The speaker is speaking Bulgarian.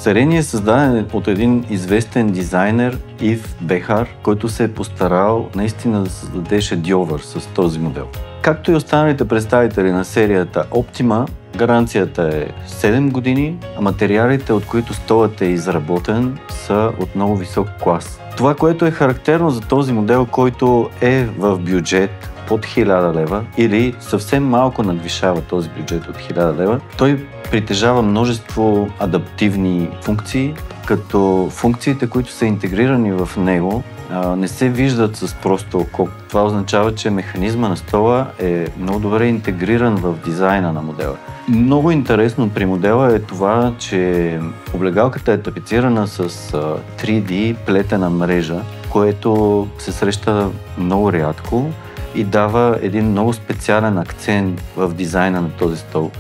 Серения е създаден от един известен дизайнер Ив Бехар, който се е постарал наистина да създаде шедьовър с този модел. Както и останалите представители на серията Optima, гаранцията е 7 години, а материалите, от които столът е изработен, са от много висок клас. Това, което е характерно за този модел, който е в бюджет под 1000 лева или съвсем малко надвишава този бюджет от 1000 лева, той притежава множество адаптивни функции, като функциите, които са интегрирани в него, не се виждат с просто око. Това означава, че механизма на стола е много добре интегриран в дизайна на модела. Много интересно при модела е това, че облегалката е тапицирана с 3D плетена мрежа, което се среща много рядко и дава един много специален акцент в дизайна на този стол.